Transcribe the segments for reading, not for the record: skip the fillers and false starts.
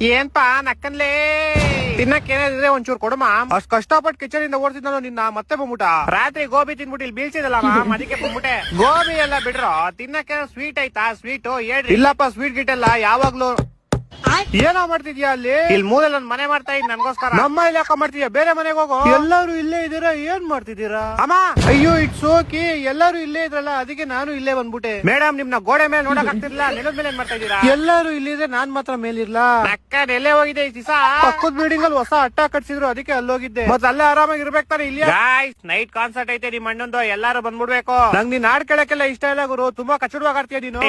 ಏನ್ಪಾ ನಕ್ಕನ್ಲೇ ತಿನ್ನಕ್ ಏನಿದ್ರೆ ಒಂಚೂರು ಕೊಡಮ. ಅಷ್ಟ್ ಕಷ್ಟಪಟ್ಟು ಕಿಚನ್ ಇಂದ ಓಡ್ತಿದ್ನಲ್ಲ ನಿನ್ನ ಮತ್ತೆ ಬಂದ್ಬಿಟ. ರಾತ್ರಿ ಗೋಬಿ ತಿನ್ಬಿಟ್ಟು ಇಲ್ಲಿ ಬೀಳ್ಸಿದಲ್ಲ ಅದಕ್ಕೆ ಬಂದ್ಬಿಟ್ಟೆ. ಗೋಬಿ ಎಲ್ಲ ಬಿಡ್ರೋ ತಿನ್ನಕ್ಕೆ ಸ್ವೀಟ್ ಐತಾ? ಸ್ವೀಟ್ ಹೇಳ್ರಿ. ಇಲ್ಲಪ್ಪ ಸ್ವೀಟ್ ಗಿಟ್ ಎಲ್ಲ ಯಾವಾಗ್ಲೂ. ಏನೋ ಮಾಡ್ತಿದ್ಯಾ ಅಲ್ಲಿ? ಇಲ್ಲಿ ಮೂಲೆ ನನ್ ಮನೆ ಮಾಡ್ತಾ ಇದ್ ನನ್ಗೋಸ್ಕರ. ನಮ್ಮ ಇಲ್ಲಿ ಯಾಕ ಮಾಡ್ತಿದ್ಯಾ? ಬೇರೆ ಮನೆಗೆ ಹೋಗೋ. ಎಲ್ಲಾರು ಇಲ್ಲೇ ಇದೀರಾ, ಏನ್ ಮಾಡ್ತಿದ್ದೀರಾ? ಅಮ್ಮ ಅಯ್ಯೋ ಇಟ್ಸ್ ಓಕೆ, ಎಲ್ಲಾರು ಇಲ್ಲೇ ಇದ್ರಲ್ಲ ಅದಕ್ಕೆ ನಾನು ಇಲ್ಲೇ ಬಂದ್ಬಿಟ್ಟೆ. ಮೇಡಮ್ ನಿಮ್ನ ಗೋಡೆ ಮೇಲೆ ನೋಡಕ್ ಆಗ್ತಿರ್ಲಿಲ್ಲ, ನೆಲದ ಮೇಲೆ ಏನ್ ಮಾಡ್ತಾ ಇದೀರಾ? ಎಲ್ಲಾರು ಇಲ್ಲಿದ್ರೆ ನಾನ್ ಮಾತ್ರ ಮೇಲಿರ್ಲಾ? ಅಕ್ಕ ಎಲ್ಲೇ ಹೋಗಿದೆ ಈ ದಿವಸ? ಪಕ್ಕದ ಬಿಲ್ಡಿಂಗ್ ಅಲ್ಲಿ ಹೊಸ ಅಟ್ಟ ಕಟ್ಸಿದ್ರು ಅದಕ್ಕೆ ಅಲ್ಲೋಗಿದ್ದೆ. ಮತ್ತೆ ಅಲ್ಲೇ ಆರಾಮಾಗಿ ಇರ್ಬೇಕು ತಾನೆ. ಇಲ್ಲಿ ನೈಟ್ ಕಾನ್ಸರ್ಟ್ ಐತೆ ನಿಮ್ ಅಣ್ಣಂದು, ಎಲ್ಲಾರು ಬಂದ್ಬಿಡ್ಬೇಕು. ನಂಗ್ ನೀನ್ ಹಾಡ್ ಕೇಳಕ್ಕೆಲ್ಲ ಇಷ್ಟ ಇಲ್ಲ ಗುರು, ತುಂಬಾ ಕಚ್ಚಡವಾಗಿ ಆಡ್ತೀಯ ನೀನು.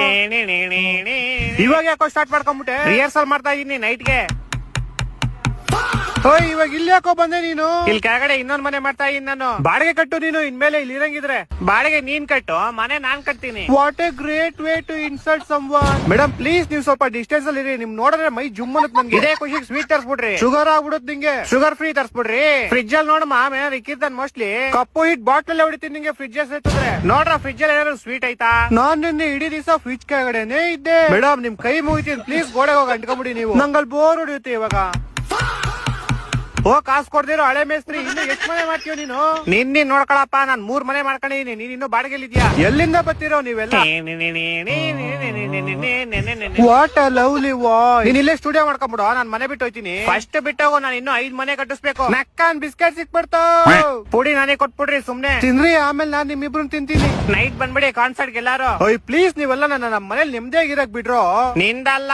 ಇವಾಗ ಯಾಕೋ ಸ್ಟಾರ್ಟ್ ಮಾಡ್ಕೊಂಡ್ಬಿಟ್ಟೆ? ರಿಹರ್ಸಲ್ ಮಾಡ್ತಾ ಇದೀನಿ ನೈಟ್ಗೆ. ಇವಾಗ ಇಲ್ಲಿ ಯಾಕೋ ಬಂದೆ ನೀನು? ಇಲ್ಲಿ ಕೆಳಗಡೆ ಇನ್ನೊಂದ್ ಮನೆ ಮಾಡ್ತಾ ಇದೀನಿ ನಾನು. ಬಾಡಿಗೆ ಕಟ್ಟು ನೀನು, ಇನ್ಮೇಲೆ ಇಲ್ಲಿ ಇರಂಗಿದ್ರೆ. ಬಾಡಿಗೆ ನೀನ್ ಕಟ್ಟು, ಮನೆ ನಾನ್ ಕಟ್ತೀನಿ. What a great way to insult someone. Madam please ನೀವು ಸ್ವಲ್ಪ ಡಿಸ್ಟೆನ್ಸ್ ಅಲ್ಲಿ ಇರಿ. ನಿಮ್ ನೋಡಿದ್ರೆ ಮೈ ಜುಮ್ ಅನ್ನತ್ ನನ್ಗೆ. ಇದೇ ಖುಷಿಗೆ ಸ್ವೀಟ್ ತರ್ಸ್ಬಿಡ್ರಿ. ಶುಗರ್ ಆಗ್ಬಿಡುತ್ತೆ ನಿಂಗೆ. Sugar free ತರ್ಸ್ಬಿಡ್ರಿ. ಫ್ರಿಜ್ ಅಲ್ಲಿ ನೋಡಮ್ಮ ಏನಾದ್ರು ಇಕ್ಕಿರ್ತಾನೆ ಮೋಸ್ಟ್ಲಿ. ಕಪ್ಪು ಹಿಟ್ ಬಾಟ್ಲ್ ಹೊಡಿತೀನಿ ನಿಂಗೆ ಫ್ರಿಜ್ ಸೇರ್ತದ್ರೆ. ನೋಡ್ರ ಫ್ರಿಜ್ ಅಲ್ಲಿ ಏನಾದ್ರು ಸ್ವೀಟ್ ಐತಾ? ನಾನ್ ನಿನ್ನೆ ಇಡೀ ದಿವಸ ಫ್ರಿಜ್ ಕೆಳಗಡೆನೆ ಇದ್ದೆ. ಮೇಡಮ್ ನಿಮ್ ಕೈ ಮುಗಿತೀನಿ ಪ್ಲೀಸ್, ಗೋಡೆ ಹೋಗಿ ಅಂಟ್ಕೊಂಡ್ಬಿಡಿ ನೀವು. ನಂಗಲ್ಲಿ ಬೋರ್ ಹೊಡಿಯುತ್ತೆ ಇವಾಗ. ಕಾಸು ಕೊಡ್ದಿರೋ ಹಳೆ ಮೇಸ್ತ್ರಿ, ಇನ್ನು ಎಷ್ಟು ಮನೆ ಮಾಡ್ತೀವ ನೀನು? ನಿನ್ನ ನೋಡ್ಕೊಳಪ್ಪ, ನಾನ್ 3 ಮನೆ ಮಾಡ್ಕೊಂಡಿದೀನಿ, ನೀನ್ ಇನ್ನು ಬಾಡಿಗೆಲಿದ್ಯಾ. ಎಲ್ಲಿಂದ ಬರ್ತಿರೋ ನೀವೆಲ್ಲ? What a lovely voice. ನೀನ್ ಇಲ್ಲೇ ಸ್ಟುಡಿಯೋ ಮಾಡ್ಕೊಂಡ್ಬಿಡು, ನಾನ್ ಮನೆ ಬಿಟ್ಟು ಹೋಯ್ತೀನಿ. ಫಸ್ಟ್ ಬಿಟ್ಟೋಗು, ನಾನು ಇನ್ನು 5 ಮನೆ ಕಟ್ಟಿಸ್ಬೇಕು. ನಕ್ಕನ್ ಬಿಸ್ಕೆಟ್ ಸಿಕ್ಬಿಡ್ತಾವ, ಪುಡಿ ನಾನೇ ಕೊಟ್ಬಿಡ್ರಿ ಸುಮ್ನೆ ತಿನ್ರಿ, ಆಮೇಲೆ ನಾನ್ ನಿಮ್ಮಿಬ್ರು ತಿಂತೀನಿ. ನೈಟ್ ಬಂದ್ಬಿಡಿ ಕಾನ್ಸರ್ಟ್ ಎಲ್ಲಾರು. ಪ್ಲೀಸ್ ನೀವೆಲ್ಲ ನನ್ನ ಮನೇಲಿ ನಿಮ್ದೇಗಿರಕ್ ಬಿಡ್ರೋ. ನಿಂದಲ್ಲ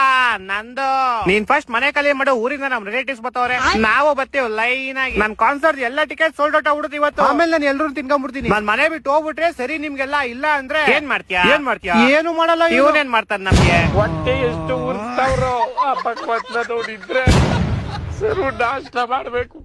ನಂದು. ನೀನ್ ಫಸ್ಟ್ ಮನೆ ಖಾಲಿ ಮಾಡು, ಊರಿಂದ ನಮ್ ರಿಲೇಟಿವ್ಸ್ ಬರ್ತಾವ್ರೆ, ನಾವು ಬರ್ತೀವಿ ಲೈನ್ ಆಗಿ. ನನ್ ಕಾನ್ಸರ್ಟ್ ಎಲ್ಲ ಟಿಕೆಟ್ ಸೋಲ್ಡ್ ಔಟ್ ಆಗ್ಬಿಡುತ್ತೆ ಇವತ್ತು. ಆಮೇಲೆ ನಾನು ಎಲ್ಲರೂ ತಿನ್ಕೊಂಡ್ಬಿಡ್ತೀನಿ. ನಾನ್ ಮನೆ ಬಿಟ್ಟು ಹೋಗ್ಬಿಟ್ರೆ ಸರಿ ನಿಮ್ಗೆಲ್ಲ, ಇಲ್ಲ ಅಂದ್ರೆ ಏನ್ ಮಾಡ್ತೀಯಾ? ಏನು ಮಾಡಲ್ಲ. ಇವನೇನ್ ಮಾಡ್ತಾರ ನಮ್ಗೆ? ಹೊಟ್ಟೆ ಎಷ್ಟು ಉರ್ಸ್ತಾವ್ರೋ ಆ ಭಗವಂತನ ನೋಡಿದ್ರೆ ಸರು ನಾಷ್ಟ ಮಾಡ್ಬೇಕು.